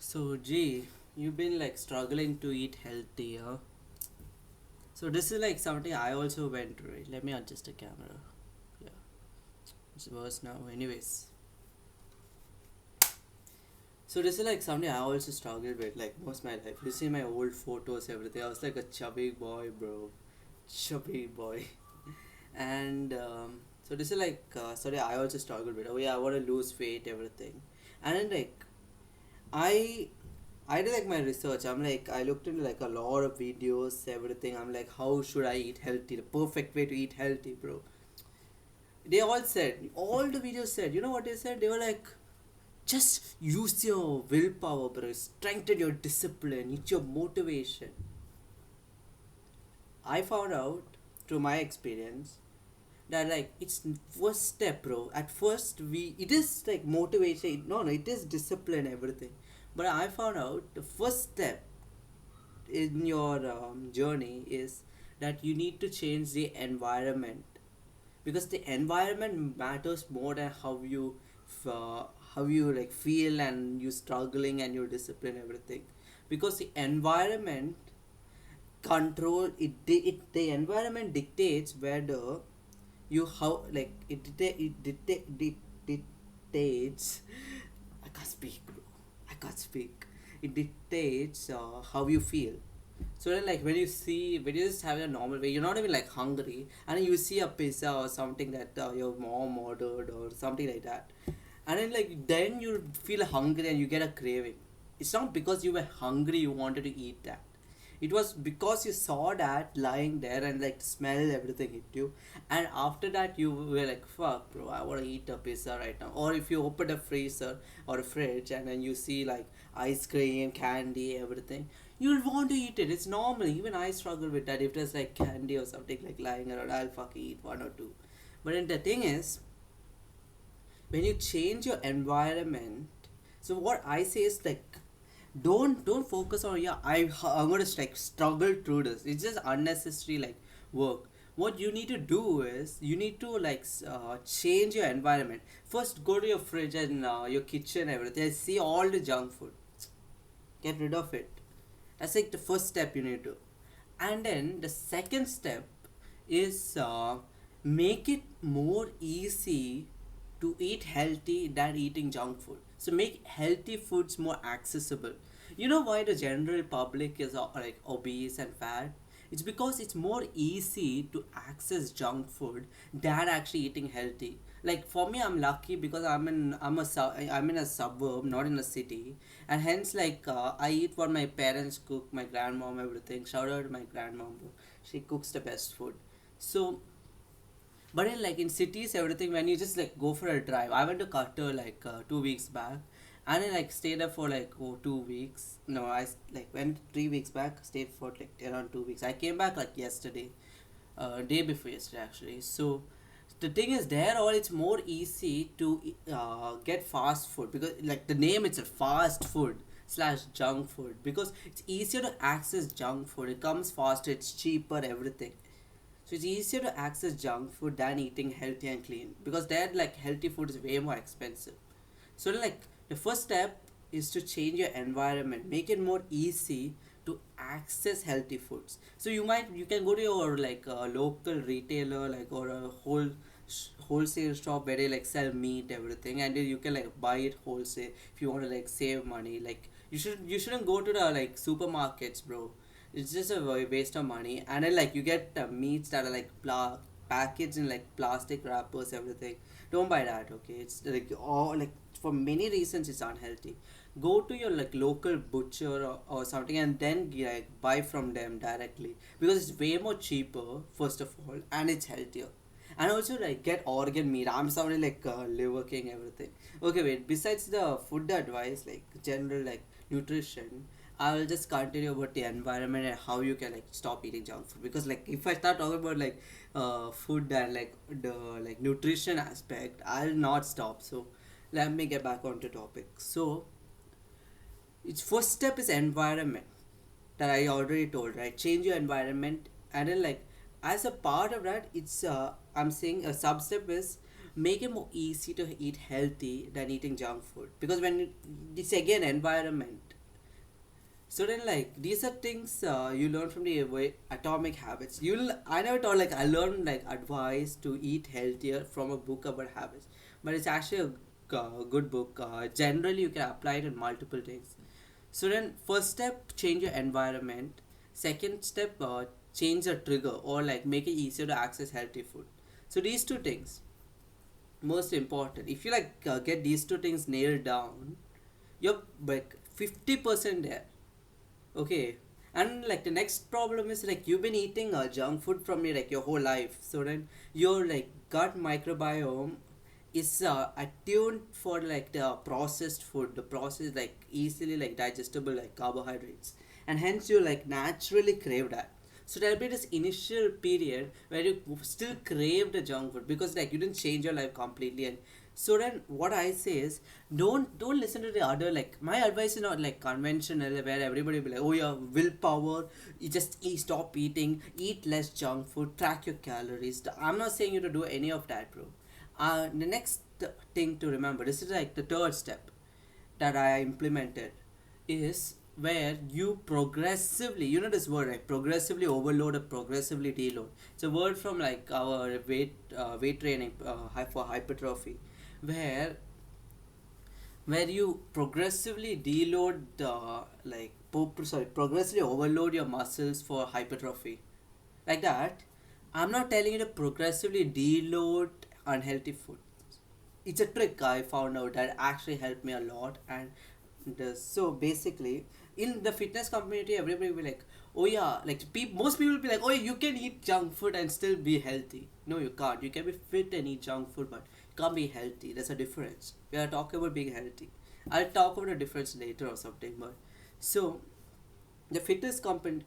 So, G, you've been like struggling to eat healthy, huh? So, this is like something I also went through. Right? Let me adjust the camera. Yeah, it's worse now. Anyways, so this is like something I also struggled with like most of my life. You see my old photos, everything. I was like a chubby boy, bro. Chubby boy. And so this is like sorry, I also struggled with. Oh yeah, I want to lose weight, everything. And then like I I did like my research. I'm like I looked into like a lot of videos, everything. I'm like, how should I eat healthy? The perfect way to eat healthy, bro. They all the videos said, you know what they said? They were like, just use your willpower, bro. Strengthen your discipline, it's your motivation. I found out through my experience that like it's first step, bro. At first we it is like motivation. No, it is discipline, everything. But I found out the first step in your journey is that you need to change the environment, because the environment matters more than uh, how you like feel and you struggling and your discipline, everything. Because the environment the environment dictates whether you how like it dictates. I can't speak, bro. I can't speak. It dictates how you feel. So then, like when you just have a normal way, you're not even like hungry, and you see a pizza or something that your mom ordered or something like that, and then you feel hungry and you get a craving. It's not because you were hungry you wanted to eat that. It was because you saw that lying there and like smell everything hit you, and after that you were like, "Fuck, bro, I want to eat a pizza right now." Or if you open a freezer or a fridge and then you see like ice cream, candy, everything, you'll want to eat it. It's normal. Even I struggle with that. If there's like candy or something like lying around, I'll fucking eat one or two. But then the thing is, when you change your environment, so what I say is like, don't focus on yeah I'm gonna like struggle through this. It's just unnecessary like work. What you need to do is you need to like change your environment. First, go to your fridge and your kitchen, everything. See all the junk food, get rid of it. That's like the first step you need to. And then the second step is make it more easy to eat healthy than eating junk food. So make healthy foods more accessible. You know why the general public is like obese and fat? It's because it's more easy to access junk food than actually eating healthy. Like for me, I'm lucky because I'm in a suburb, not in a city, and hence I eat what my parents cook, my grandmom, everything. Shout out to my grandmom, bro. She cooks the best food. So but in like in cities, everything, when you just like go for a drive. I went to Qatar like 2 weeks back, and I like stayed there for like 2 weeks. No, like went 3 weeks back, stayed for like around 2 weeks. I came back like yesterday, day before yesterday actually. So the thing is, there all it's more easy to get fast food, because like the name, it's a fast food slash junk food, because it's easier to access junk food. It comes faster, it's cheaper, everything. So it's easier to access junk food than eating healthy and clean, because that like healthy food is way more expensive. So like the first step is to change your environment, make it more easy to access healthy foods. So you can go to your like local retailer, like, or a wholesale shop where they like sell meat, everything, and then you can like buy it wholesale if you want to like save money. Like you shouldn't go to the like supermarkets, bro. It's just a waste of money. And then like you get meats that are like packaged in like plastic wrappers, everything. Don't buy that, okay? It's like all like for many reasons it's unhealthy. Go to your like local butcher or something, and then like buy from them directly, because it's way more cheaper first of all, and it's healthier. And also like get organ meat. I'm sounding like Liver King, everything. Okay, wait, besides the food advice, like general like nutrition, I will just continue about the environment and how you can like stop eating junk food. Because like if I start talking about like food and like the like nutrition aspect, I'll not stop. So let me get back onto topic. So its first step is environment, that I already told, right? Change your environment, and then like as a part of that, it's I'm saying a sub step is make it more easy to eat healthy than eating junk food, because when it's again environment. So then, like, these are things you learn from the Atomic Habits. I never thought, like, I learned, like, advice to eat healthier from a book about habits. But it's actually a good book. Generally, you can apply it in multiple things. So then, first step, change your environment. Second step, change the trigger or, like, make it easier to access healthy food. So these two things, most important. If you, like, get these two things nailed down, you're, like, 50% there. Okay. And like the next problem is like you've been eating junk food from your whole life. So then your like gut microbiome is attuned for like the processed food, the processed like easily like digestible like carbohydrates, and hence you like naturally crave that. So there'll be this initial period where you still crave the junk food because like you didn't change your life completely. And so then what I say is don't listen to the other, like my advice is not like conventional where everybody will be like, oh yeah, willpower, you just stop eating, eat less junk food, track your calories. I'm not saying you to do any of that, bro. The next thing to remember, this is like the third step that I implemented, is where you progressively, you know this word, right? Progressively overload or progressively deload. It's a word from like our weight training for hypertrophy, where you progressively deload the progressively overload your muscles for hypertrophy, like that. I'm not telling you to progressively deload unhealthy food. It's a trick I found out that actually helped me a lot. And so basically, in the fitness community, everybody will be like, oh yeah, like most people will be like, oh yeah, you can eat junk food and still be healthy. No, you can't. You can be fit and eat junk food, but you can't be healthy. There's a difference. We are talking about being healthy. I'll talk about the difference later or something. But so the fitness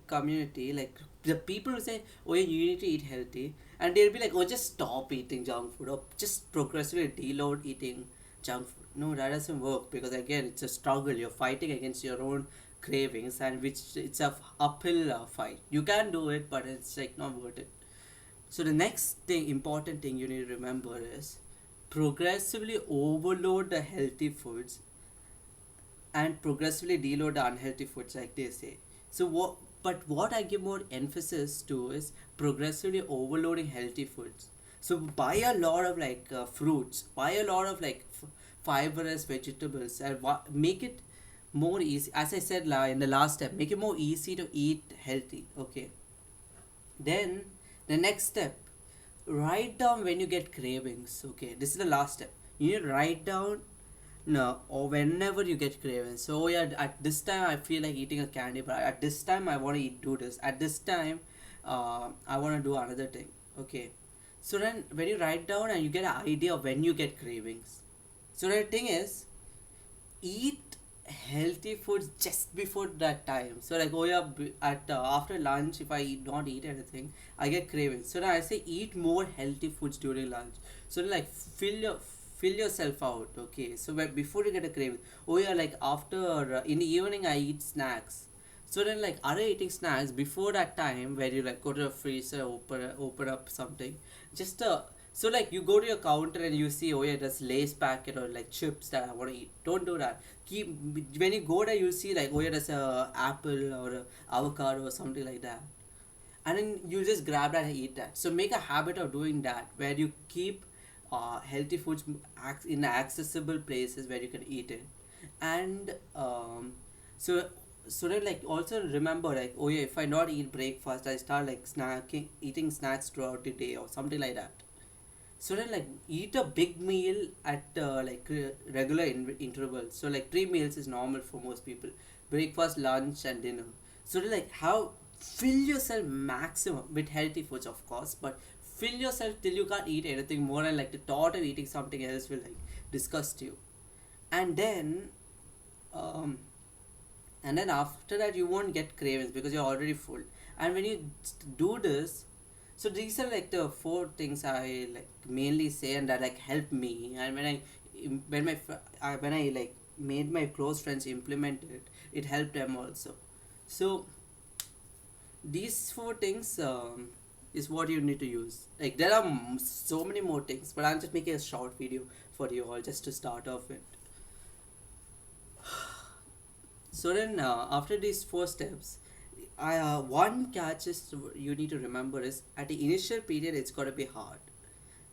community, like the people who say, oh yeah, you need to eat healthy, and they'll be like, oh, just stop eating junk food or just progressively deload eating junk food. No, that doesn't work, because again it's a struggle. You're fighting against your own cravings, and which it's a uphill fight. You can do it, but it's like not worth it. So the next thing, important thing you need to remember is progressively overload the healthy foods and progressively deload the unhealthy foods, like they say. So what I give more emphasis to is progressively overloading healthy foods. So buy a lot of like fruits, buy a lot of like fibrous vegetables, and make it more easy. As I said in the last step, make it more easy to eat healthy. Okay. Then the next step, write down when you get cravings. Okay, this is the last step. You need to write down, no, or whenever you get cravings. So yeah, at this time I feel like eating a candy, but at this time I want to do this. At this time, I want to do another thing. Okay, so then when you write down and you get an idea of when you get cravings. So the thing is, eat healthy foods just before that time. So like, oh yeah, at after lunch, if I not eat anything, I get cravings. So then I say eat more healthy foods during lunch. So then, like fill yourself out. Okay, so before you get a craving, oh yeah, like after in the evening I eat snacks. So then, like, are you eating snacks before that time where you like go to a freezer, open up something, just so like you go to your counter and you see, oh yeah, there's Lay's packet or like chips that I want to eat. Don't do that. Keep When you go there, you see like, oh yeah, there's a apple or a avocado or something like that, and then you just grab that and eat that. So make a habit of doing that, where you keep healthy foods in accessible places where you can eat it. And so then, like, also remember, like, oh yeah, if I not eat breakfast, I start like snacking eating snacks throughout the day or something like that. So then, like, eat a big meal at regular intervals. So like 3 meals is normal for most people: breakfast, lunch, and dinner. So then, like, how fill yourself maximum with healthy foods, of course, but fill yourself till you can't eat anything more, and like the thought of eating something else will like disgust you. And then, um, after that you won't get cravings because you're already full. And when you do this, so these are like the four things I like mainly say and that like help me. And when I like made my close friends implement it, it helped them also. So these four things is what you need to use. Like there are so many more things, but I'm just making a short video for you all just to start off with. So then, after these four steps, one catch is you need to remember is at the initial period it's gotta be hard.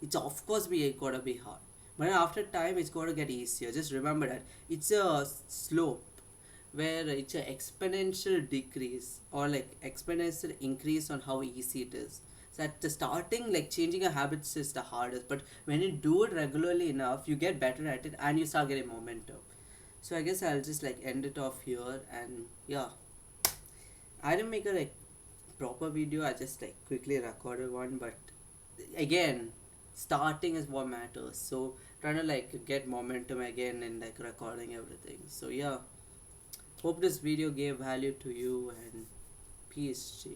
It's of course be it gotta be hard, but after time it's gotta get easier. Just remember that it's a slope where it's an exponential decrease or like exponential increase on how easy it is. So at the starting, like changing your habits is the hardest, but when you do it regularly enough, you get better at it and you start getting momentum. So I guess I'll just like end it off here, and yeah, I didn't make a like proper video. I just like quickly recorded one, but again, starting is what matters. So trying to like get momentum again and like recording everything. So yeah, hope this video gave value to you, and peace. G.